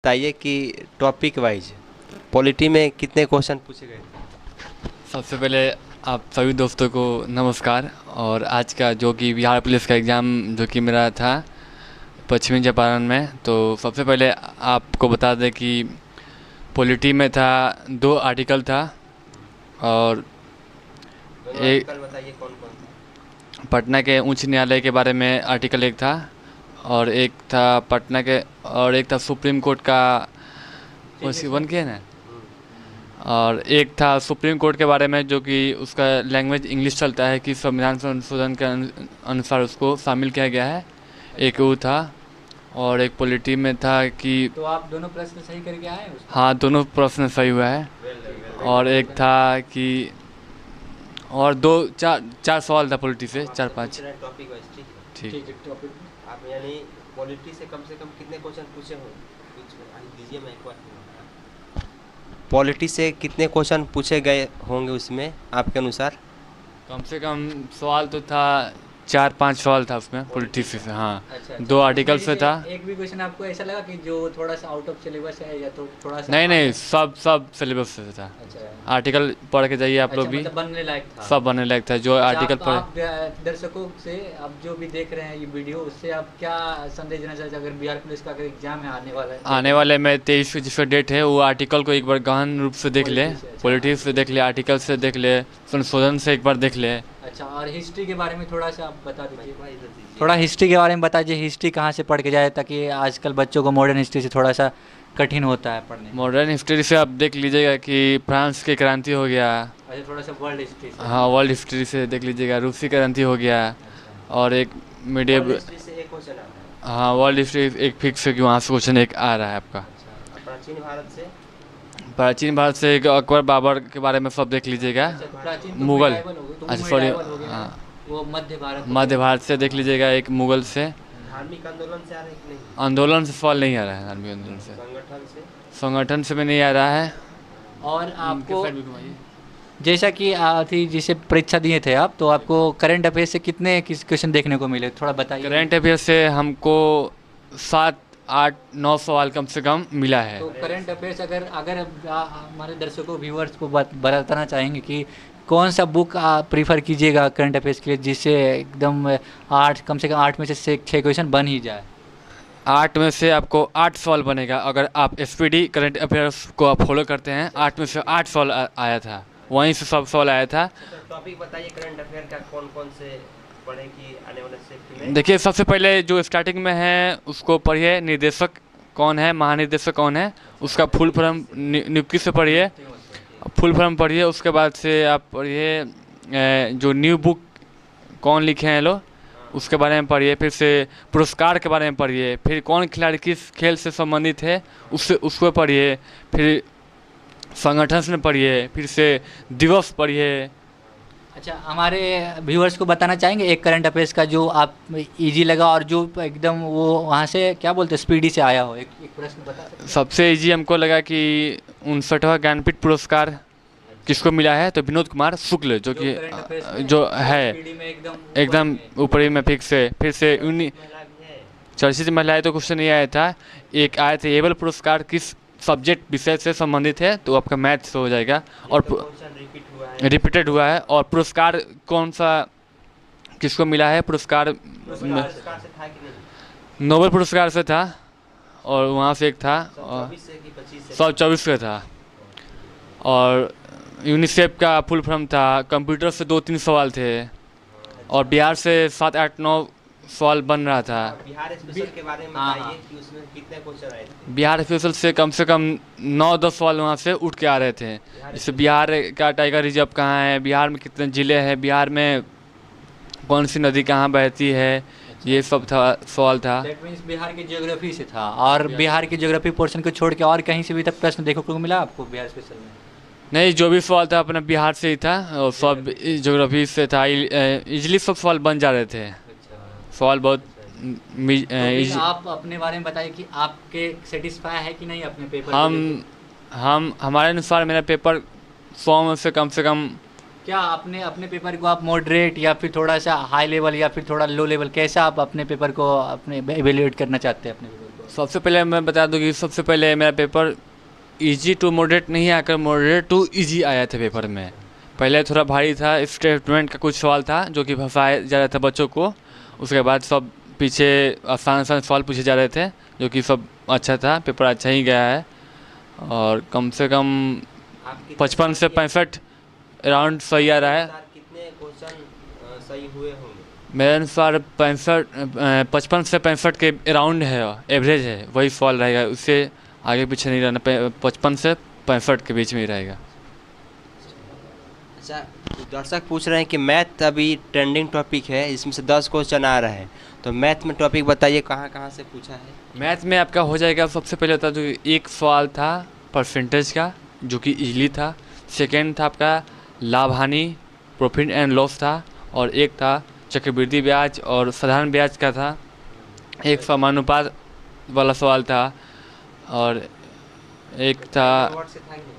बताइए कि topic wise polity में कितने क्वेश्चन पूछे गए? सबसे पहले आप सभी दोस्तों को नमस्कार। और आज का जो कि बिहार पुलिस का एग्ज़ाम जो कि मेरा था पश्चिमी चंपारण में, तो सबसे पहले आपको बता दें कि पॉलिटी में था 2 आर्टिकल था। और एक बताइए कौन कौन सा? पटना के उच्च न्यायालय के बारे में आर्टिकल एक था, और एक था पटना के, और एक था सुप्रीम कोर्ट का उसी वन के ना, और एक था सुप्रीम कोर्ट के बारे में जो कि उसका लैंग्वेज इंग्लिश चलता है कि संविधान संशोधन के अनुसार उसको शामिल किया गया है, एक वो था। और एक पॉलिटी में था कि तो आप दोनों प्रश्न सही करके आए हैं उसमें? हाँ, दोनों प्रश्न सही हुआ है। और एक था कि और दो चार चार सवाल था पॉलिटी से, 4-5। टॉपिक वाइज ठीक है। ठीक। ठीक है, टॉपिक आप यानी पॉलिटी से कम कितने क्वेश्चन पूछे होंगे? कुछ दीजिए, मैं एक बार। पॉलिटी से कितने क्वेश्चन पूछे गए होंगे उसमें आपके अनुसार? कम से कम सवाल तो था 4-5 सवाल था उसमें पॉलिटिक्स से। हाँ, अच्छा, 2 आर्टिकल से था। एक भी क्वेश्चन आपको ऐसा लगा कि जो थोड़ा सा आउट ऑफ सिलेबस है या तो थोड़ा सा नहीं नहीं, सब सिलेबस से था। अच्छा, आर्टिकल पढ़ के जाइए आप लोग भी, मतलब बनने लायक था। सब बनने लायक था जो अच्छा, आर्टिकल आप पढ़े। दर्शकों से, आप जो भी देख रहे हैं ये वीडियो, उससे आप क्या संदेश देना चाहते हैं अगर बिहार पुलिस का अगर एग्जाम है आने वाला है? आने वाले में 23 जिसका डेट है वो आर्टिकल को एक बार गहन रूप से देख ले, Politics से, अच्छा। पॉलिटिक्स से देख ले, आर्टिकल से देख ले, संशोधन से एक बार देख ले। अच्छा, और हिस्ट्री के बारे में थोड़ा सा आप बता दीजिए। थोड़ा हिस्ट्री के बारे में बताइए, हिस्ट्री कहाँ से पढ़ के जाए, ताकि आजकल बच्चों को मॉडर्न हिस्ट्री से थोड़ा सा कठिन होता है पढ़ने में। मॉडर्न हिस्ट्री से आप देख लीजिएगा कि फ्रांस की क्रांति हो गया। अच्छा, थोड़ा सा वर्ल्ड हिस्ट्री से। हाँ, वर्ल्ड हिस्ट्री से देख लीजिएगा, रूसी क्रांति हो गया। अच्छा। और एक मीडियम, से एक क्वेश्चन आता है। हाँ, वर्ल्ड हिस्ट्री एक फिक्स है कि वहाँ से क्वेश्चन एक आ रहा है आपका। अच्छा, प्राचीन भारत से? प्राचीन भारत से एक अकबर बाबर के बारे में सब देख लीजिएगा। अच्छा, तो प्राचीन तो मुगल, medieval हो गए, तो अच्छा वो सॉरी, medieval हो गया। हाँ, वो मध्य भारत मध्य भारत से देख लीजिएगा एक मुगल से। धार्मिक आंदोलन से आ रहे कि नहीं? आंदोलन से सवाल नहीं आ रहा है, धार्मिक आंदोलन से, संगठन से? संगठन से भी नहीं आ रहा है। और आपको साइड भी घुमाइए। जैसा कि थी जिसे परीक्षा दिए थे आप, तो आपको करंट अफेयर से कितने क्वेश्चन देखने को मिले, थोड़ा बताइए। करंट अफेयर से हमको 7-8-9 सवाल कम से कम मिला है। तो करंट अफेयर्स अगर अगर हमारे दर्शकों व्यूअर्स को बताना चाहेंगे कि कौन सा बुक आप प्रीफर कीजिएगा करंट अफेयर्स के लिए, जिससे एकदम 8 कम से कम 8 में से 6 क्वेश्चन बन ही जाए? 8 में से आपको 8 सवाल बनेगा अगर आप एसपीडी करंट अफेयर्स को आप फॉलो करते हैं। 8 में से 8 सवाल आया था, वहीं से सब सवाल आया था। टॉपिक बताइए करंट अफेयर का, कौन कौन से पढ़े कि आने वाले सेफ्टी में? देखिए, सबसे पहले जो स्टार्टिंग में है उसको पढ़िए, निर्देशक कौन है, महानिदेशक कौन है, उसका फुल फॉर्म नियुक्ति से पढ़िए, फुल फॉर्म पढ़िए। उसके बाद से आप पढ़िए जो न्यू बुक कौन लिखे हैं लोग, उसके बारे में पढ़िए। फिर से पुरस्कार के बारे में पढ़िए, फिर कौन खिलाड़ी किस खेल से संबंधित है उसको पढ़िए। फिर संगठन से पढ़िए, फिर से दिवस पढ़िए। अच्छा, हमारे व्यूअर्स को बताना चाहेंगे एक करंट अफेयर्स का जो आप इजी लगा और जो एकदम वो वहाँ से क्या बोलते हैं स्पीडी से आया हो, एक प्रश्न बता सकते हैं? सबसे इजी हमको लगा कि 59वां ज्ञानपीठ पुरस्कार किसको मिला है, तो विनोद कुमार शुक्ल, जो कि जो है एकदम ऊपरी में फिक्स है। फिर से चर्चित महिलाएं तो क्वेश्चन नहीं आया था। एक आए थे एबल पुरस्कार किस सब्जेक्ट विषय से संबंधित है, तो आपका मैथ से हो जाएगा। और रिपीटेड हुआ है। और पुरस्कार कौन सा किसको मिला है, पुरस्कार नोबेल पुरस्कार से था, और वहाँ से एक था, और 124 का था। और यूनिसेफ का फुल फॉर्म था। कंप्यूटर से 2-3 सवाल थे, और बिहार से 7-8-9 सवाल बन रहा था। बिहार स्पेशल के बारे में बताइए कि उसमें कितने क्वेश्चन आए थे? बिहार स्पेशल से कम 9-10 सवाल वहाँ से उठ के आ रहे थे। जैसे बिहार का टाइगर रिजर्व कहाँ है, बिहार में कितने ज़िले हैं, बिहार में कौन सी नदी कहाँ बहती है, ये सब था सवाल था। दैट मीन्स बिहार की ज्योग्राफी से था। और बिहार की ज्योग्राफी पोर्शन को छोड़ के और कहीं से भी तक प्रश्न देखने को मिला आपको बिहार स्पेशल में? नहीं, जो भी सवाल था अपना बिहार से ही था, और सब ज्योग्राफी से था। इजली सब सवाल बन जा रहे थे। सवाल बहुत तो आप अपने बारे में बताइए कि आपके सेटिस्फाई है कि नहीं अपने पेपर? हम हमारे अनुसार मेरा पेपर 100 में से कम क्या अपने पेपर को आप मॉडरेट या फिर थोड़ा सा हाई लेवल या फिर थोड़ा लो लेवल, कैसा आप अपने पेपर को अपने इवेल्युएट करना चाहते हैं अपने पेपर को? सबसे पहले मैं बता दूं कि सबसे पहले मेरा पेपर इजी टू मॉडरेट नहीं आकर मॉडरेट टू इजी आया था पेपर में। पहले थोड़ा भारी था, स्टेटमेंट का कुछ सवाल था जो कि फंसाया जा रहा था बच्चों को। उसके बाद सब पीछे आसान आसान सवाल पूछे जा रहे थे जो कि सब अच्छा था, पेपर अच्छा ही गया है। और कम से कम आप कितने 55 से 65 अराउंड सही आ रहा है। अनुसार कितने क्वेश्चन सही हुए होंगे? मेरे अनुसार 55 से 65 के अराउंड है, एवरेज है, वही सवाल रहेगा, उससे आगे पीछे नहीं रहना। 55 से 65 के बीच में ही रहेगा। अच्छा, दर्शक पूछ रहे हैं कि मैथ अभी ट्रेंडिंग टॉपिक है, इसमें से 10 क्वेश्चन आ रहे हैं, तो मैथ में टॉपिक बताइए कहाँ कहाँ से पूछा है? मैथ में आपका हो जाएगा, सबसे पहले होता है जो एक सवाल था परसेंटेज का जो कि इजली था। सेकेंड था आपका लाभ हानि, प्रॉफिट एंड लॉस था। और एक था चक्रवृद्धि ब्याज और साधारण ब्याज का था। एक समानुपात वाला सवाल था। और एक था वर्ड से था कि नहीं?